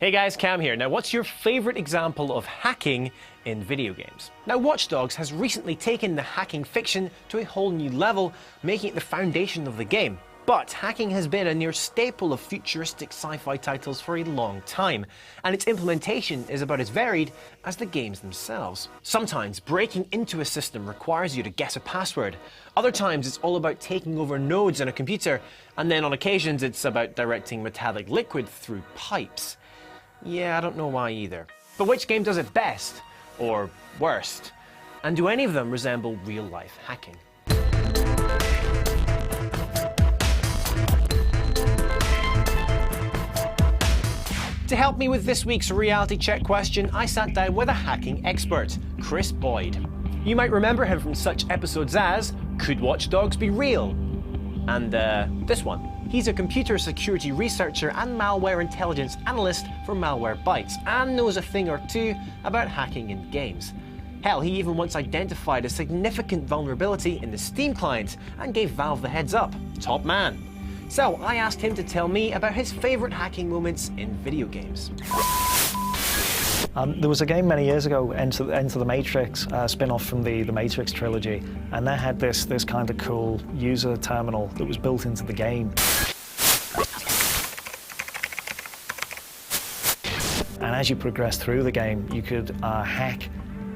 Hey guys, Cam here. Now, what's your favorite example of hacking in video games? Now, Watch Dogs has recently taken the hacking fiction to a whole new level, making it the foundation of the game. But hacking has been a near staple of futuristic sci-fi titles for a long time, and its implementation is about as varied as the games themselves. Sometimes breaking into a system requires you to guess a password. Other times it's all about taking over nodes in a computer, and then on occasions it's about directing metallic liquid through pipes. Yeah, I don't know why either. But which game does it best? Or worst? And do any of them resemble real-life hacking? To help me with this week's reality check question, I sat down with a hacking expert, Chris Boyd. You might remember him from such episodes as Could Watch Dogs Be Real? And this one. He's a computer security researcher and malware intelligence analyst for Malwarebytes, and knows a thing or two about hacking in games. Hell, he even once identified a significant vulnerability in the Steam client and gave Valve the heads up. Top man. So I asked him to tell me about his favourite hacking moments in video games. There was a game many years ago, Enter the Matrix, spin-off from the Matrix trilogy, and that had this kind of cool user terminal that was built into the game. And as you progress through the game, you could hack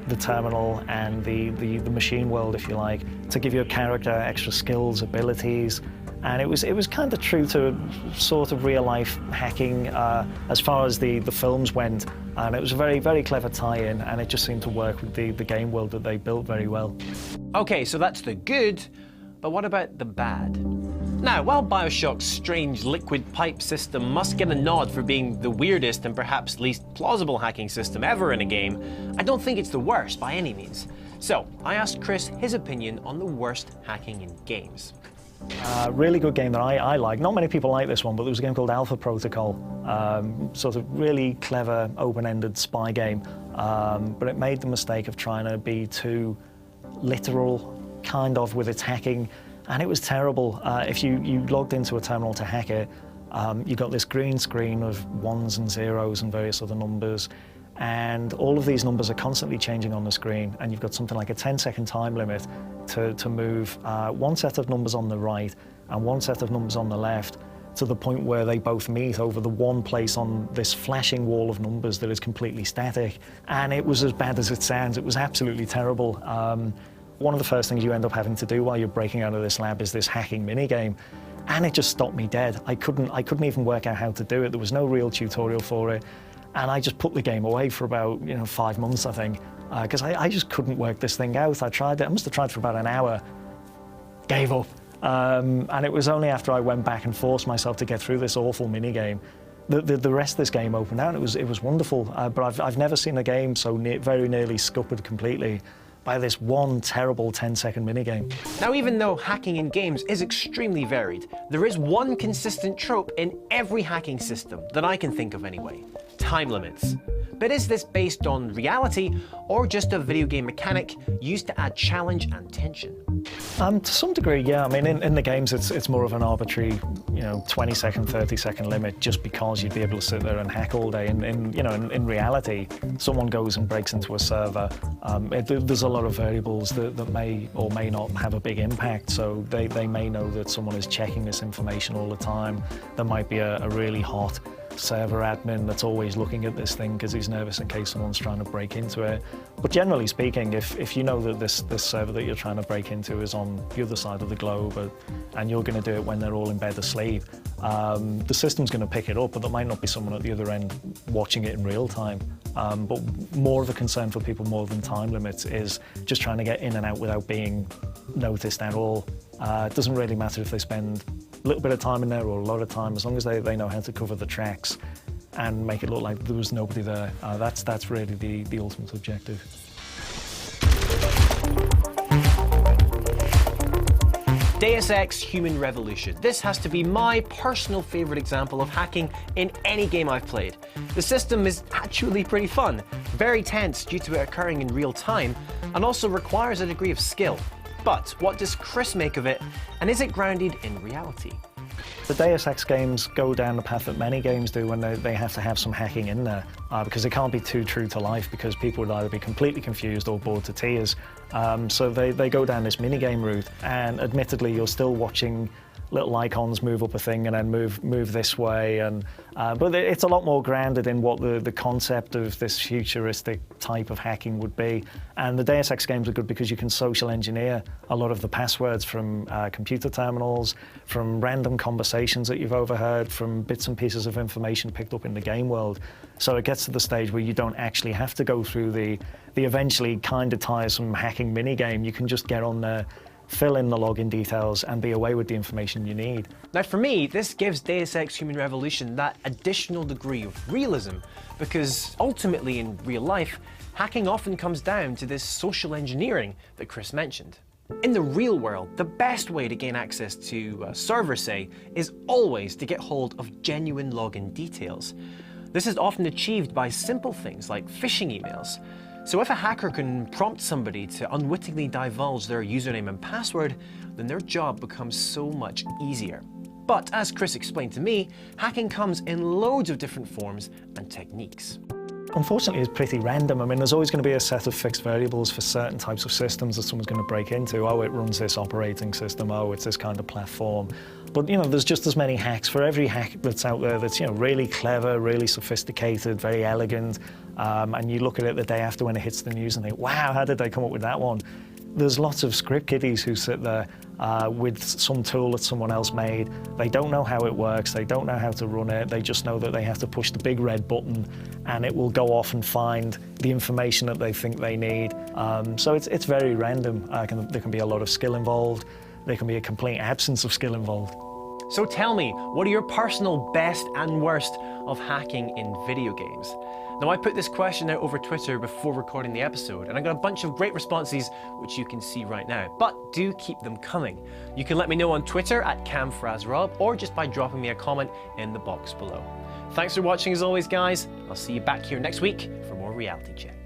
the terminal and the machine world, if you like, to give your character extra skills, abilities. And it was kind of true to sort of real-life hacking as far as the films went. And it was a very, very clever tie-in, and it just seemed to work with the game world that they built very well. Okay, so that's the good, but what about the bad? Now, while BioShock's strange liquid pipe system must get a nod for being the weirdest and perhaps least plausible hacking system ever in a game, I don't think it's the worst by any means. So, I asked Chris his opinion on the worst hacking in games. Really good game that I like. Not many people like this one, but there was a game called Alpha Protocol. Sort of really clever, open-ended spy game. But it made the mistake of trying to be too literal, kind of, with its hacking. And it was terrible. If you logged into a terminal to hack it, you got this green screen of ones and zeros and various other numbers. And all of these numbers are constantly changing on the screen, and you've got something like a 10-second time limit to move one set of numbers on the right and one set of numbers on the left to the point where they both meet over the one place on this flashing wall of numbers that is completely static. And it was as bad as it sounds. It was absolutely terrible. One of the first things you end up having to do while you're breaking out of this lab is this hacking minigame. And it just stopped me dead. I couldn't even work out how to do it. There was no real tutorial for it. And I just put the game away for about 5 months, I think, because I just couldn't work this thing out. I tried it. I must have tried for about an hour, gave up. And it was only after I went back and forced myself to get through this awful minigame that the rest of this game opened out. It was wonderful, but I've never seen a game so very nearly scuppered completely by this one terrible 10-second minigame. Now, even though hacking in games is extremely varied, there is one consistent trope in every hacking system that I can think of anyway: time limits. But is this based on reality or just a video game mechanic used to add challenge and tension? To some degree, yeah. I mean, in the games, it's more of an arbitrary, 20-second, 30-second limit, just because you'd be able to sit there and hack all day. In reality, someone goes and breaks into a server. There's a lot of variables that may or may not have a big impact. So they may know that someone is checking this information all the time. There might be a really hot server admin that's always looking at this thing because he's nervous in case someone's trying to break into it. But generally speaking, if you know that this server that you're trying to break into is on the other side of the globe, and you're going to do it when they're all in bed asleep, the system's going to pick it up, but there might not be someone at the other end watching it in real time. But more of a concern for people more than time limits is just trying to get in and out without being noticed at all. It doesn't really matter if they spend a little bit of time in there or a lot of time, as long as they know how to cover the tracks and make it look like there was nobody there. That's really the ultimate objective. Deus Ex Human Revolution. This has to be my personal favourite example of hacking in any game I've played. The system is actually pretty fun, very tense due to it occurring in real time, and also requires a degree of skill. But what does Chris make of it, and is it grounded in reality? The Deus Ex games go down the path that many games do when they have to have some hacking in there, because they can't be too true to life, because people would either be completely confused or bored to tears. So they go down this minigame route, and admittedly you're still watching little icons move up a thing and then move this way, and but it's a lot more grounded in what the concept of this futuristic type of hacking would be. And the Deus Ex games are good because you can social engineer a lot of the passwords from computer terminals, from random conversations that you've overheard, from bits and pieces of information picked up in the game world. So it gets to the stage where you don't actually have to go through the eventually kind of tiresome hacking minigame. You can just get on there, fill in the login details, and be away with the information you need. Now for me, this gives Deus Ex Human Revolution that additional degree of realism, because ultimately in real life, hacking often comes down to this social engineering that Chris mentioned. In the real world, the best way to gain access to a server, say, is always to get hold of genuine login details. This is often achieved by simple things like phishing emails. So if a hacker can prompt somebody to unwittingly divulge their username and password, then their job becomes so much easier. But as Chris explained to me, hacking comes in loads of different forms and techniques. Unfortunately, it's pretty random. I mean, there's always going to be a set of fixed variables for certain types of systems that someone's going to break into. Oh, it runs this operating system. Oh, it's this kind of platform. But, you know, there's just as many hacks. For every hack that's out there that's, you know, really clever, really sophisticated, very elegant, and you look at it the day after when it hits the news and think, wow, how did they come up with that one? There's lots of script kiddies who sit there with some tool that someone else made. They don't know how it works, they don't know how to run it, they just know that they have to push the big red button and it will go off and find the information that they think they need. So it's very random. There can be a lot of skill involved, there can be a complete absence of skill involved. So tell me, what are your personal best and worst of hacking in video games? Now, I put this question out over Twitter before recording the episode, and I got a bunch of great responses, which you can see right now. But do keep them coming. You can let me know on Twitter at CamFrazRob, or just by dropping me a comment in the box below. Thanks for watching as always, guys. I'll see you back here next week for more Reality Check.